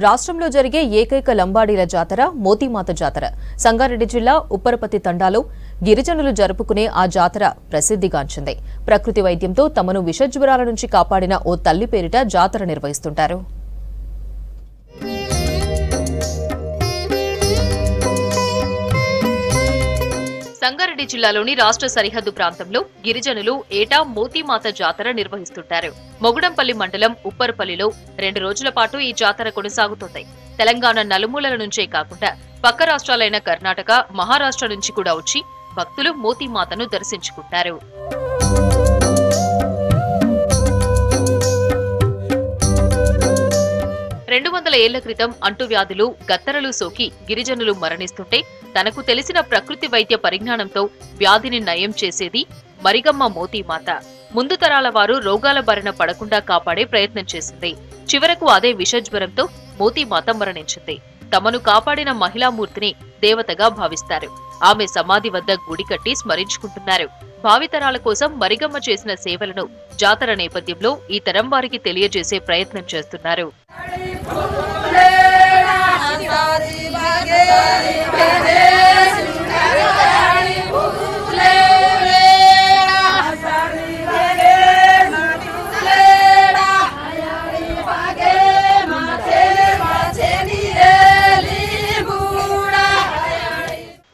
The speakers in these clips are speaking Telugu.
రాష్ట్రంలో జరిగే ఏకైక లంబాడీల జాతర మోతీమాత జాతర. సంగారెడ్డి జిల్లా ఉప్పరపతి తండాలో గిరిజనులు జరుపుకునే ఆ జాతర ప్రసిద్ధిగాంచింది. ప్రకృతి వైద్యంతో తమను విషజ్వరాల నుంచి కాపాడిన ఓ తల్లి పేరిట జాతర నిర్వహిస్తుంటారు. సంగారెడ్డి జిల్లాలోని రాష్ట్ర సరిహద్దు ప్రాంతంలో గిరిజనులు ఏటా మోతీమాత జాతర నిర్వహిస్తుంటారు. మొగుడంపల్లి మండలం ఉప్పర్పల్లిలో 2 రోజుల పాటు ఈ జాతర కొనసాగుతుంది. తెలంగాణ నలుమూలల నుంచే కాకుండా పక్క రాష్ట్రాలైన కర్ణాటక, మహారాష్ట్ర నుంచి కూడా వచ్చి భక్తులు మోతీమాతను దర్శించుకుంటారు. రెండు 200 ఏళ్ల క్రితం అంటువ్యాధులు, గత్తరలు సోకి గిరిజనులు మరణిస్తుంటే తనకు తెలిసిన ప్రకృతి వైద్య పరిజ్ఞానంతో వ్యాధిని నయం చేసేది మరిగమ్మ మోతీమాత. ముందు తరాల వారు రోగాల బారిన పడకుండా కాపాడే ప్రయత్నం చేసింది. చివరకు అదే విషజ్వరంతో మోతీమాత మరణించింది. తమను కాపాడిన మహిళామూర్తిని దేవతగా భావిస్తారు. ఆమె సమాధి వద్ద గుడి కట్టి స్మరించుకుంటున్నారు. భావితరాల కోసం మరిగమ్మ చేసిన సేవలను జాతర నేపథ్యంలో ఈ తరం వారికి తెలియజేసే ప్రయత్నం చేస్తున్నారు.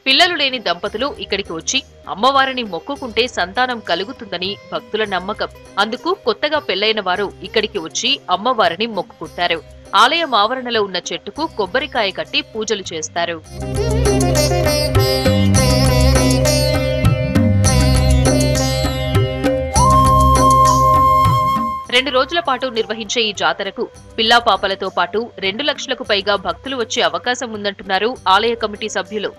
పిల్లలు లేని దంపతులు ఇక్కడికి వచ్చి అమ్మవారిని మొక్కుకుంటే సంతానం కలుగుతుందని భక్తుల నమ్మకం. అందుకు కొత్తగా పెళ్లైన వారు ఇక్కడికి వచ్చి అమ్మవారిని మొక్కుకుంటారు. ఆలయం ఆవరణలో ఉన్న చెట్టుకు కొబ్బరికాయ కట్టి పూజలు చేస్తారు. 2 రోజుల పాటు నిర్వహించే ఈ జాతరకు పిల్లాపాపలతో పాటు 2 లక్షలకు పైగా భక్తులు వచ్చే అవకాశం ఉందంటున్నారు ఆలయ కమిటీ సభ్యులు.